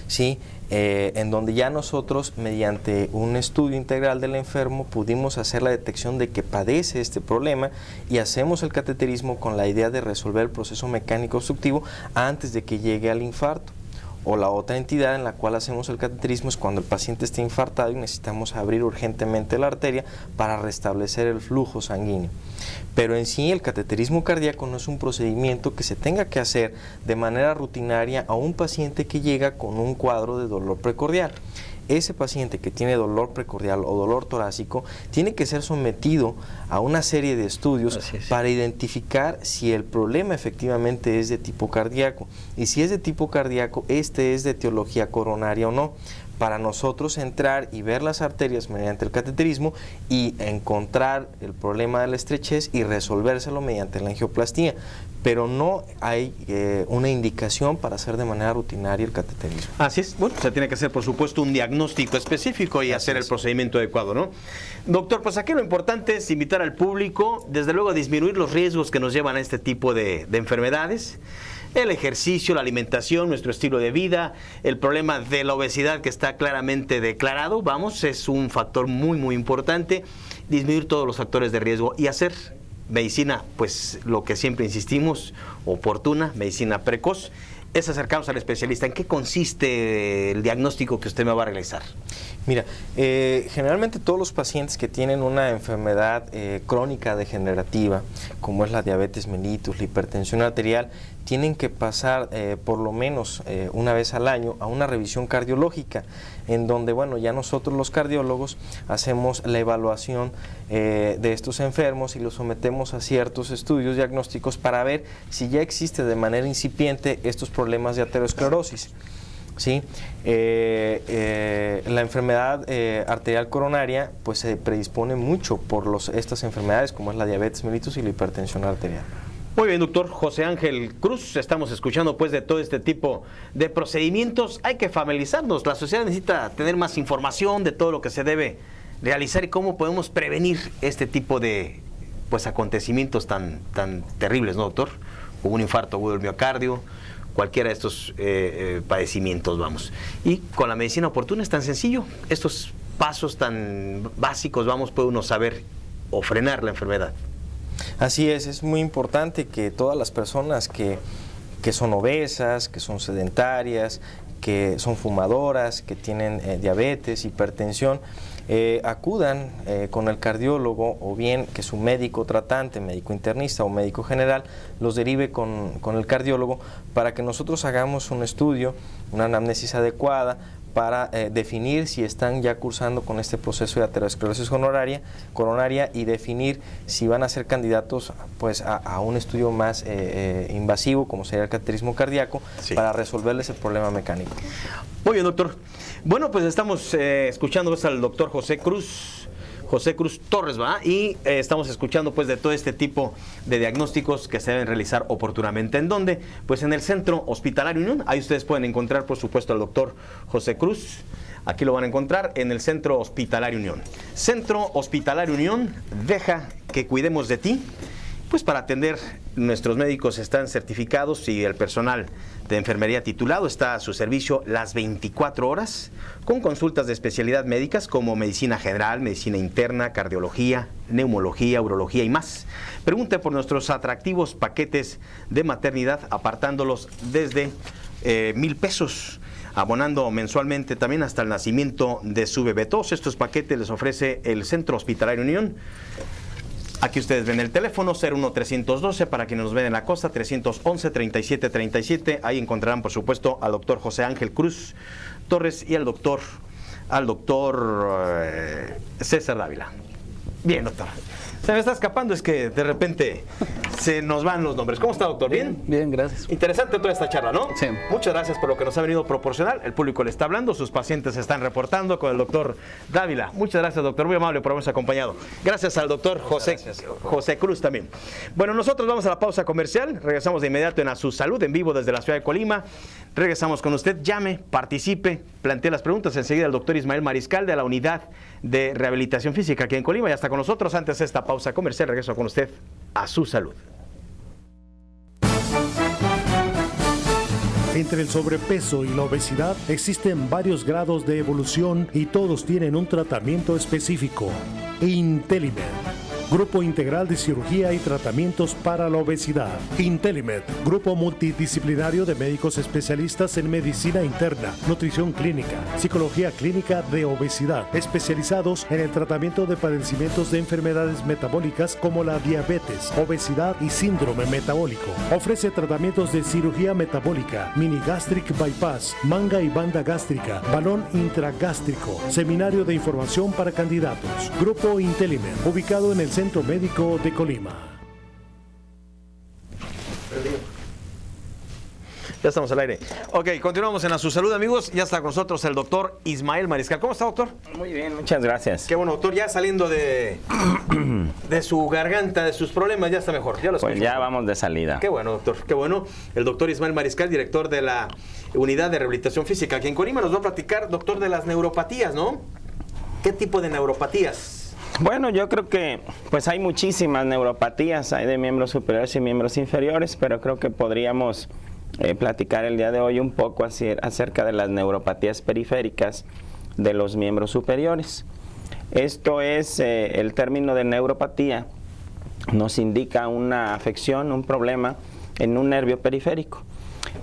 ¿sí? En donde ya nosotros, mediante un estudio integral del enfermo, pudimos hacer la detección de que padece este problema y hacemos el cateterismo con la idea de resolver el proceso mecánico obstructivo antes de que llegue al infarto. O la otra entidad en la cual hacemos el cateterismo es cuando el paciente está infartado y necesitamos abrir urgentemente la arteria para restablecer el flujo sanguíneo. Pero en sí el cateterismo cardíaco no es un procedimiento que se tenga que hacer de manera rutinaria a un paciente que llega con un cuadro de dolor precordial. Ese paciente que tiene dolor precordial o dolor torácico tiene que ser sometido a una serie de estudios para identificar si el problema efectivamente es de tipo cardíaco y si es de tipo cardíaco, este es de etiología coronaria o no, para nosotros entrar y ver las arterias mediante el cateterismo y encontrar el problema de la estrechez y resolvérselo mediante la angioplastía. Pero no hay una indicación para hacer de manera rutinaria el cateterismo. Así es. Bueno, se tiene que hacer, por supuesto, un diagnóstico específico y hacer el procedimiento adecuado, ¿no? Doctor, pues aquí lo importante es invitar al público, desde luego, a disminuir los riesgos que nos llevan a este tipo de enfermedades. El ejercicio, la alimentación, nuestro estilo de vida, el problema de la obesidad que está claramente declarado, vamos, es un factor muy, muy importante. Disminuir todos los factores de riesgo y hacer medicina, pues lo que siempre insistimos, oportuna, medicina precoz es acercarnos al especialista. ¿En qué consiste el diagnóstico que usted me va a realizar? Mira, generalmente todos los pacientes que tienen una enfermedad crónica degenerativa, como es la diabetes mellitus, la hipertensión arterial, tienen que pasar por lo menos una vez al año a una revisión cardiológica, en donde, bueno, ya nosotros los cardiólogos hacemos la evaluación de estos enfermos y los sometemos a ciertos estudios diagnósticos para ver si ya existe de manera incipiente estos problemas de aterosclerosis. ¿Sí? La enfermedad arterial coronaria pues se predispone mucho por estas enfermedades como es la diabetes mellitus y la hipertensión arterial. Muy bien, doctor José Ángel Cruz, estamos escuchando pues de todo este tipo de procedimientos. Hay que familiarizarnos, la sociedad necesita tener más información de todo lo que se debe realizar y cómo podemos prevenir este tipo de pues acontecimientos tan terribles, ¿no, doctor? Hubo un infarto agudo del miocardio, cualquiera de estos padecimientos, vamos. Y con la medicina oportuna es tan sencillo, estos pasos tan básicos, puede uno saber o frenar la enfermedad. Así es muy importante que todas las personas que son obesas, que son sedentarias, que son fumadoras, que tienen diabetes, hipertensión, acudan con el cardiólogo o bien que su médico tratante, médico internista o médico general los derive con el cardiólogo para que nosotros hagamos un estudio, una anamnesis adecuada para definir si están ya cursando con este proceso de aterosclerosis coronaria y definir si van a ser candidatos pues a un estudio más invasivo como sería el cateterismo cardíaco, sí, para resolverles el problema mecánico. Muy bien, doctor. Bueno, pues estamos escuchando al doctor José Cruz Torres, ¿va? Y estamos escuchando pues de todo este tipo de diagnósticos que se deben realizar oportunamente. ¿En dónde? Pues en el Centro Hospitalario Unión. Ahí ustedes pueden encontrar, por supuesto, al doctor José Cruz. Aquí lo van a encontrar en el Centro Hospitalario Unión. Centro Hospitalario Unión, deja que cuidemos de ti. Pues para atender, nuestros médicos están certificados y el personal de enfermería titulado está a su servicio las 24 horas, con consultas de especialidad médicas como medicina general, medicina interna, cardiología, neumología, urología y más. Pregunte por nuestros atractivos paquetes de maternidad, apartándolos desde 1,000 pesos. Abonando mensualmente también hasta el nacimiento de su bebé. Todos estos paquetes les ofrece el Centro Hospitalario Unión. Aquí ustedes ven el teléfono 01312 para quienes nos ven en la costa, 311-3737. Ahí encontrarán, por supuesto, al doctor José Ángel Cruz Torres y al doctor César Dávila. Bien, doctor. Se me está escapando, es que de repente se nos van los nombres. ¿Cómo está, doctor? ¿Bien? Bien, gracias. Interesante toda esta charla, ¿no? Sí. Muchas gracias por lo que nos ha venido a proporcionar. El público le está hablando, sus pacientes se están reportando con el doctor Dávila. Muchas gracias, doctor. Muy amable por habernos acompañado. Gracias al doctor José Cruz también. Bueno, nosotros vamos a la pausa comercial. Regresamos de inmediato en A Su Salud, en vivo desde la ciudad de Colima. Regresamos con usted. Llame, participe, plantee las preguntas. Enseguida el doctor Ismael Mariscal de la Unidad de Rehabilitación Física aquí en Colima ya está con nosotros. Antes de esta pausa comercial, regreso con usted a Su Salud. Entre el sobrepeso y la obesidad existen varios grados de evolución y todos tienen un tratamiento específico. Intelimed, Grupo Integral de Cirugía y Tratamientos para la Obesidad. Intelimed, grupo multidisciplinario de médicos especialistas en medicina interna, nutrición clínica, psicología clínica de obesidad, especializados en el tratamiento de padecimientos de enfermedades metabólicas como la diabetes, obesidad y síndrome metabólico. Ofrece tratamientos de cirugía metabólica, mini gastric bypass, manga y banda gástrica, balón intragástrico, seminario de información para candidatos. Grupo Intelimed, ubicado en el Centro Médico de Colima. Ya estamos al aire. Ok, continuamos en A Su Salud, amigos. Ya está con nosotros el doctor Ismael Mariscal. ¿Cómo está, doctor? Muy bien, muchas gracias. Qué bueno, doctor. Ya saliendo de su garganta, de sus problemas, ya está mejor. Ya lo pues ya vamos de salida. Qué bueno, doctor. Qué bueno. El doctor Ismael Mariscal, director de la Unidad de Rehabilitación Física aquí en Colima, nos va a platicar, doctor, de las neuropatías, ¿no? ¿Qué tipo de neuropatías? Bueno, yo creo que pues hay muchísimas neuropatías, hay de miembros superiores y miembros inferiores, pero creo que podríamos platicar el día de hoy un poco acerca de las neuropatías periféricas de los miembros superiores. Esto es el término de neuropatía, nos indica una afección, un problema en un nervio periférico.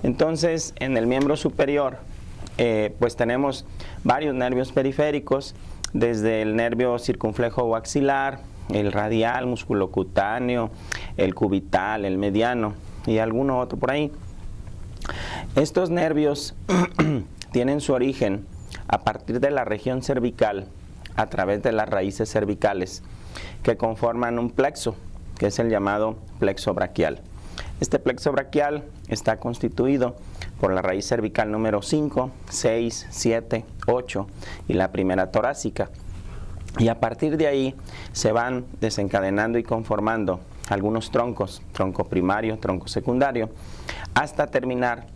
Entonces, en el miembro superior, pues tenemos varios nervios periféricos, desde el nervio circunflejo o axilar, el radial, musculocutáneo, el cubital, el mediano y alguno otro por ahí. Estos nervios tienen su origen a partir de la región cervical, a través de las raíces cervicales, que conforman un plexo, que es el llamado plexo braquial. Este plexo braquial está constituido por la raíz cervical número 5, 6, 7, 8 y la primera torácica. Y a partir de ahí se van desencadenando y conformando algunos troncos, tronco primario, tronco secundario, hasta terminar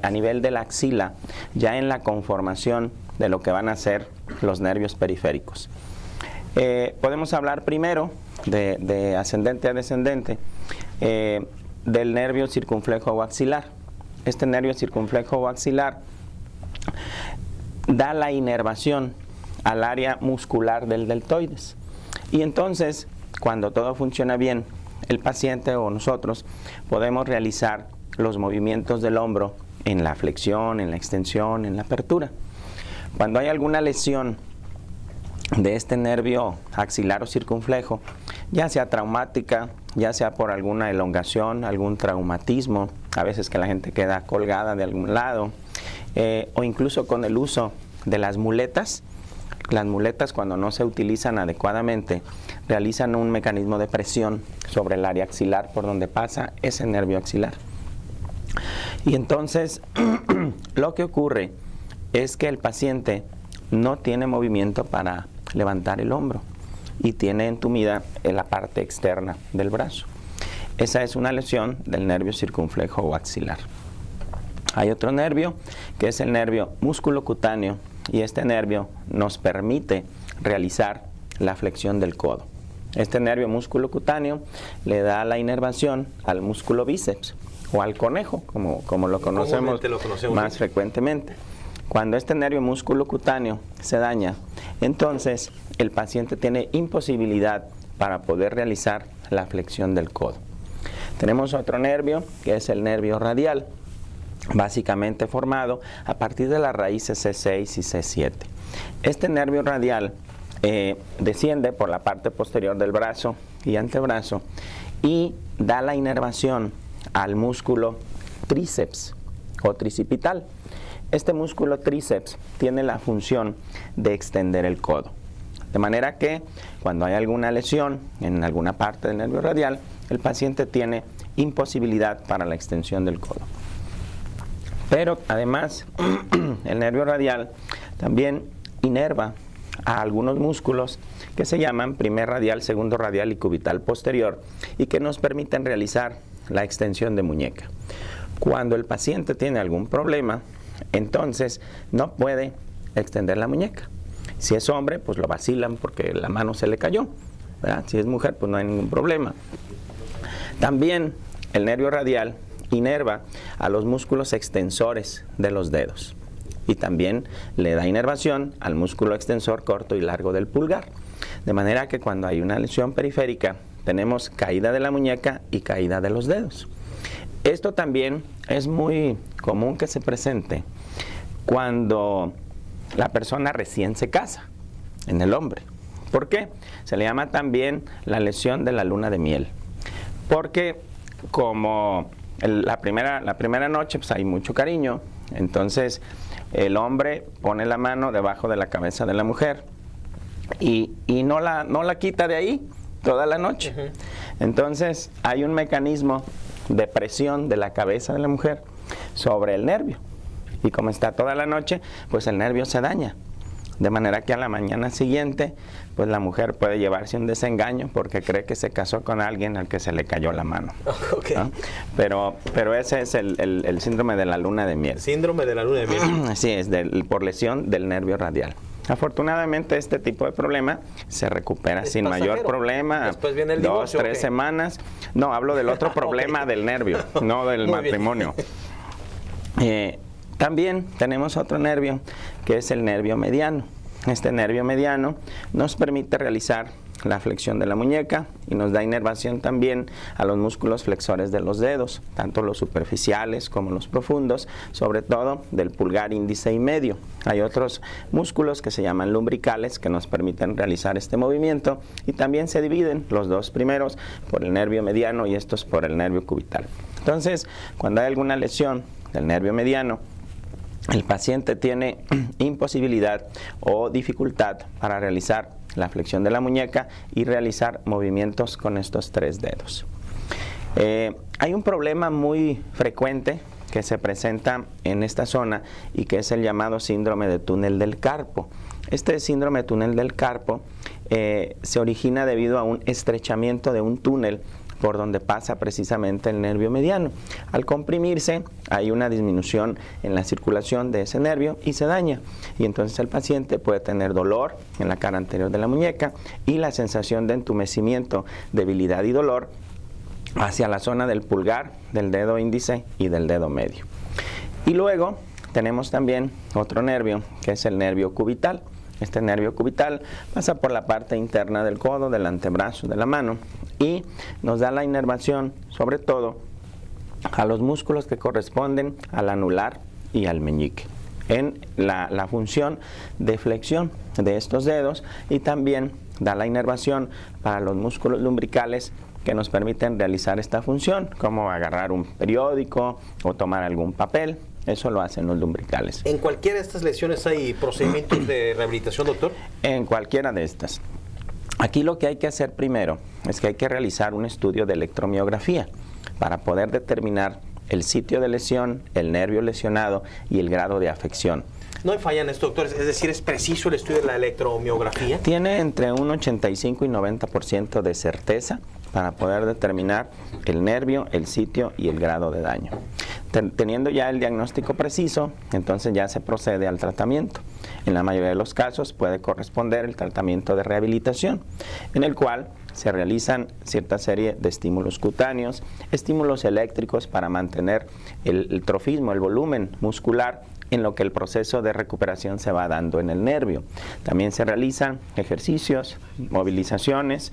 a nivel de la axila, ya en la conformación de lo que van a ser los nervios periféricos. Podemos hablar primero de ascendente a descendente, del nervio circunflejo o axilar. Este nervio circunflejo o axilar da la inervación al área muscular del deltoides. Y entonces, cuando todo funciona bien, el paciente o nosotros podemos realizar los movimientos del hombro en la flexión, en la extensión, en la apertura. Cuando hay alguna lesión de este nervio axilar o circunflejo, ya sea traumática, ya sea por alguna elongación, algún traumatismo, a veces que la gente queda colgada de algún lado, o incluso con el uso de las muletas. Las muletas, cuando no se utilizan adecuadamente, realizan un mecanismo de presión sobre el área axilar por donde pasa ese nervio axilar. Y entonces lo que ocurre es que el paciente no tiene movimiento para levantar el hombro y tiene entumida en la parte externa del brazo. Esa es una lesión del nervio circunflejo o axilar. Hay otro nervio que es el nervio musculocutáneo, y este nervio nos permite realizar la flexión del codo. Este nervio musculocutáneo le da la inervación al músculo bíceps o al conejo, como lo conocemos más frecuentemente. Cuando este nervio musculocutáneo se daña, entonces el paciente tiene imposibilidad para poder realizar la flexión del codo. Tenemos otro nervio que es el nervio radial, básicamente formado a partir de las raíces C6 y C7. Este nervio radial desciende por la parte posterior del brazo y antebrazo y da la inervación al músculo tríceps o tricipital. Este músculo tríceps tiene la función de extender el codo. De manera que cuando hay alguna lesión en alguna parte del nervio radial, el paciente tiene imposibilidad para la extensión del codo. Pero además, el nervio radial también inerva a algunos músculos que se llaman primer radial, segundo radial y cubital posterior, y que nos permiten realizar la extensión de muñeca. Cuando el paciente tiene algún problema, entonces no puede extender la muñeca. Si es hombre, pues lo vacilan porque la mano se le cayó, ¿verdad? Si es mujer, pues no hay ningún problema. También el nervio radial inerva a los músculos extensores de los dedos y también le da inervación al músculo extensor corto y largo del pulgar. De manera que cuando hay una lesión periférica tenemos caída de la muñeca y caída de los dedos. Esto también es muy común que se presente cuando la persona recién se casa, en el hombre. ¿Por qué? Se le llama también la lesión de la luna de miel, porque como la primera noche pues hay mucho cariño, entonces el hombre pone la mano debajo de la cabeza de la mujer y no la quita de ahí toda la noche. Entonces hay un mecanismo de presión de la cabeza de la mujer sobre el nervio, y como está toda la noche, pues el nervio se daña, de manera que a la mañana siguiente pues la mujer puede llevarse un desengaño porque cree que se casó con alguien al que se le cayó la mano. Okay. ¿No? Pero ese es el síndrome de la luna de miel. Síndrome de la luna de miel. Así es, por lesión del nervio radial. Afortunadamente este tipo de problema se recupera sin mayor problema. Después viene el divorcio, 2-3 semanas. No, hablo del otro problema del nervio, no del matrimonio. También tenemos otro nervio que es el nervio mediano. Este nervio mediano nos permite realizar la flexión de la muñeca y nos da inervación también a los músculos flexores de los dedos, tanto los superficiales como los profundos, sobre todo del pulgar, índice y medio. Hay otros músculos que se llaman lumbricales que nos permiten realizar este movimiento y también se dividen los dos primeros por el nervio mediano y estos por el nervio cubital. Entonces, cuando hay alguna lesión del nervio mediano, el paciente tiene imposibilidad o dificultad para realizar la flexión de la muñeca y realizar movimientos con estos 3 dedos. Hay un problema muy frecuente que se presenta en esta zona y que es el llamado síndrome de túnel del carpo. Este síndrome de túnel del carpo se origina debido a un estrechamiento de un túnel por donde pasa precisamente el nervio mediano. Al comprimirse hay una disminución en la circulación de ese nervio y se daña, y entonces el paciente puede tener dolor en la cara anterior de la muñeca y la sensación de entumecimiento, debilidad y dolor hacia la zona del pulgar, del dedo índice y del dedo medio. Y luego tenemos también otro nervio que es el nervio cubital. Este nervio cubital pasa por la parte interna del codo, del antebrazo, de la mano y nos da la inervación sobre todo a los músculos que corresponden al anular y al meñique en la función de flexión de estos dedos, y también da la inervación para los músculos lumbricales que nos permiten realizar esta función, como agarrar un periódico o tomar algún papel. Eso lo hacen los lumbricales. ¿En cualquiera de estas lesiones hay procedimientos de rehabilitación, doctor? En cualquiera de estas. Aquí lo que hay que hacer primero es que hay que realizar un estudio de electromiografía para poder determinar el sitio de lesión, el nervio lesionado y el grado de afección. ¿No hay falla en esto, doctor? Es decir, ¿es preciso el estudio de la electromiografía? Tiene entre un 85 y 90% de certeza para poder determinar el nervio, el sitio y el grado de daño. Teniendo ya el diagnóstico preciso, entonces ya se procede al tratamiento. En la mayoría de los casos puede corresponder el tratamiento de rehabilitación, en el cual se realizan cierta serie de estímulos cutáneos, estímulos eléctricos para mantener el trofismo, el volumen muscular, en lo que el proceso de recuperación se va dando en el nervio. También se realizan ejercicios, movilizaciones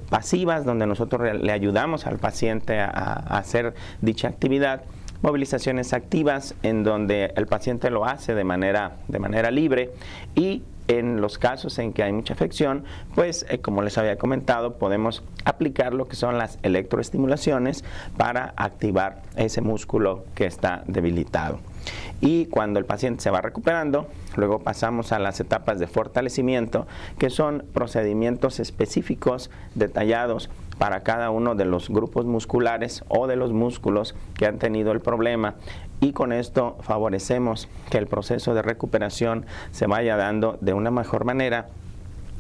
pasivas, donde nosotros le ayudamos al paciente a hacer dicha actividad, movilizaciones activas en donde el paciente lo hace de manera libre, y en los casos en que hay mucha afección, pues como les había comentado, podemos aplicar lo que son las electroestimulaciones para activar ese músculo que está debilitado. Y cuando el paciente se va recuperando, luego pasamos a las etapas de fortalecimiento, que son procedimientos específicos detallados para cada uno de los grupos musculares o de los músculos que han tenido el problema, y con esto favorecemos que el proceso de recuperación se vaya dando de una mejor manera,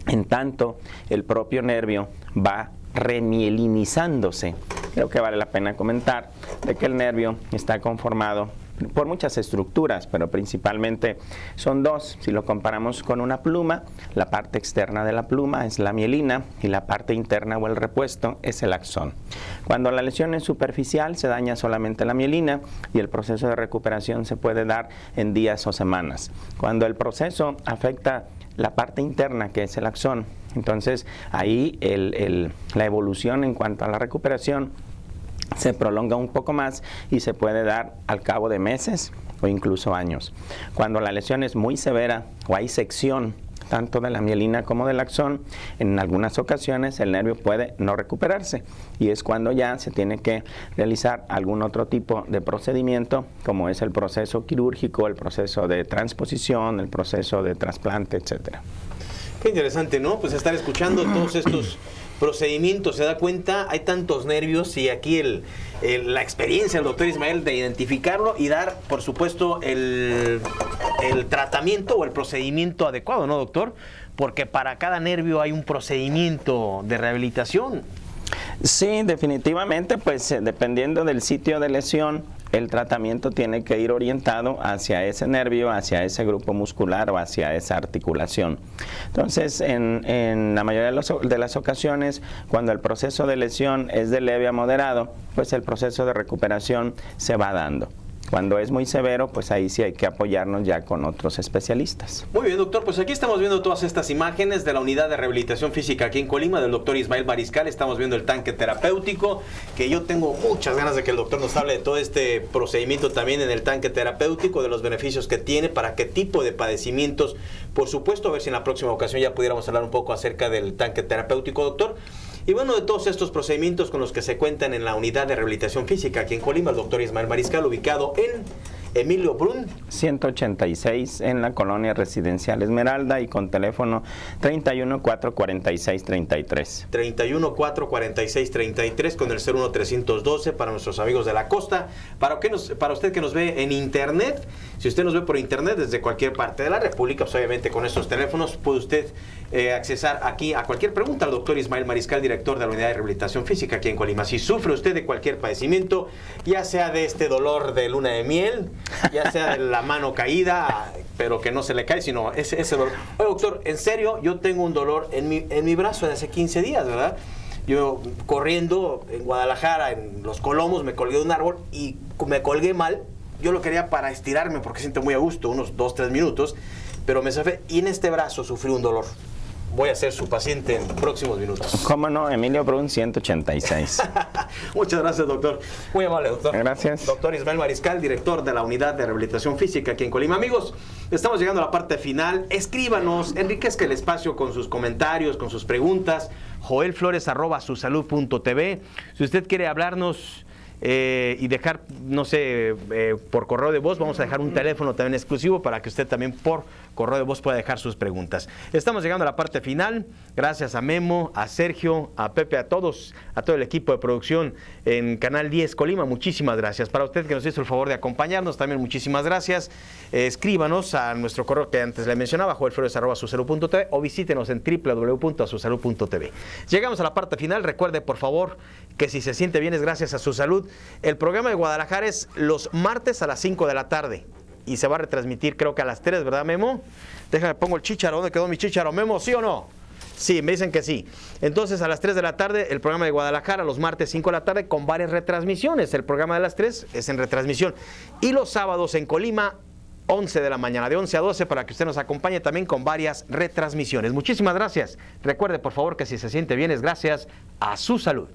en tanto el propio nervio va remielinizándose. Creo que vale la pena comentar de que el nervio está conformado por muchas estructuras, pero principalmente son dos. Si lo comparamos con una pluma, la parte externa de la pluma es la mielina y la parte interna o el repuesto es el axón. Cuando la lesión es superficial, se daña solamente la mielina y el proceso de recuperación se puede dar en días o semanas. Cuando el proceso afecta la parte interna, que es el axón, entonces ahí la evolución en cuanto a la recuperación se prolonga un poco más y se puede dar al cabo de meses o incluso años. Cuando la lesión es muy severa o hay sección tanto de la mielina como del axón, en algunas ocasiones el nervio puede no recuperarse, y es cuando ya se tiene que realizar algún otro tipo de procedimiento, como es el proceso quirúrgico, el proceso de transposición, el proceso de trasplante, etcétera. Qué interesante, ¿no? Pues estar escuchando todos estos procedimientos, se da cuenta, hay tantos nervios, y aquí la experiencia del doctor Ismael de identificarlo y dar, por supuesto, el tratamiento o el procedimiento adecuado, ¿no, doctor? Porque para cada nervio hay un procedimiento de rehabilitación. Sí, definitivamente, pues dependiendo del sitio de lesión, el tratamiento tiene que ir orientado hacia ese nervio, hacia ese grupo muscular o hacia esa articulación. Entonces, en la mayoría de las ocasiones, cuando el proceso de lesión es de leve a moderado, pues el proceso de recuperación se va dando. Cuando es muy severo, pues ahí sí hay que apoyarnos ya con otros especialistas. Muy bien, doctor, pues aquí estamos viendo todas estas imágenes de la unidad de rehabilitación física aquí en Colima del doctor Ismael Mariscal. Estamos viendo el tanque terapéutico, que yo tengo muchas ganas de que el doctor nos hable de todo este procedimiento también en el tanque terapéutico, de los beneficios que tiene, para qué tipo de padecimientos. Por supuesto, a ver si en la próxima ocasión ya pudiéramos hablar un poco acerca del tanque terapéutico, doctor. Y bueno, de todos estos procedimientos con los que se cuentan en la unidad de rehabilitación física aquí en Colima, el doctor Ismael Mariscal, ubicado en Emilio Brun 186 en la colonia residencial Esmeralda y con teléfono 31-446-33. 31-446-33 con el 01312 para nuestros amigos de la costa. Para usted que nos ve en internet, si usted nos ve por internet desde cualquier parte de la República, pues obviamente con estos teléfonos puede usted accesar aquí a cualquier pregunta al doctor Ismael Mariscal, director de la unidad de rehabilitación física aquí en Colima. Si sufre usted de cualquier padecimiento, ya sea de este dolor de luna de miel, ya sea de la mano caída, pero que no se le cae, sino ese dolor. Oye, doctor, en serio, yo tengo un dolor en mi brazo de hace 15 días, ¿verdad? Yo corriendo en Guadalajara, en Los Colomos, me colgué de un árbol y me colgué mal. Yo lo quería para estirarme porque siento muy a gusto, unos 2-3 minutos, pero me zafé y en este brazo sufrí un dolor. Voy a ser su paciente en próximos minutos. ¿Cómo no? Emilio Brun 186. Muchas gracias, doctor. Muy amable, doctor. Gracias. Doctor Ismael Mariscal, director de la unidad de rehabilitación física aquí en Colima. Amigos, estamos llegando a la parte final. Escríbanos, enriquezca el espacio con sus comentarios, con sus preguntas. joelflores@susalud.tv. Si usted quiere hablarnos y dejar, no sé, por correo de voz, vamos a dejar un teléfono también exclusivo para que usted también por correo de voz pueda dejar sus preguntas. Estamos llegando a la parte final. Gracias a Memo, a Sergio, a Pepe, a todo el equipo de producción en Canal 10 Colima. Muchísimas gracias. Para usted que nos hizo el favor de acompañarnos, también muchísimas gracias. Escríbanos a nuestro correo que antes le mencionaba, joelflores@susalud.tv, o visítenos en www.asusalud.tv. Llegamos a la parte final. Recuerde, por favor, que si se siente bien es gracias a su salud. El programa de Guadalajara es los martes a las 5 de la tarde y se va a retransmitir creo que a las 3, ¿verdad, Memo? Déjame, pongo el chícharo. ¿Dónde quedó mi chícharo, Memo? ¿Sí o no? Sí, me dicen que sí. Entonces, a las 3 de la tarde, el programa de Guadalajara, los martes 5 de la tarde, con varias retransmisiones. El programa de las 3 es en retransmisión. Y los sábados en Colima, 11 de la mañana, de 11 a 12, para que usted nos acompañe también con varias retransmisiones. Muchísimas gracias. Recuerde, por favor, que si se siente bien es gracias a su salud.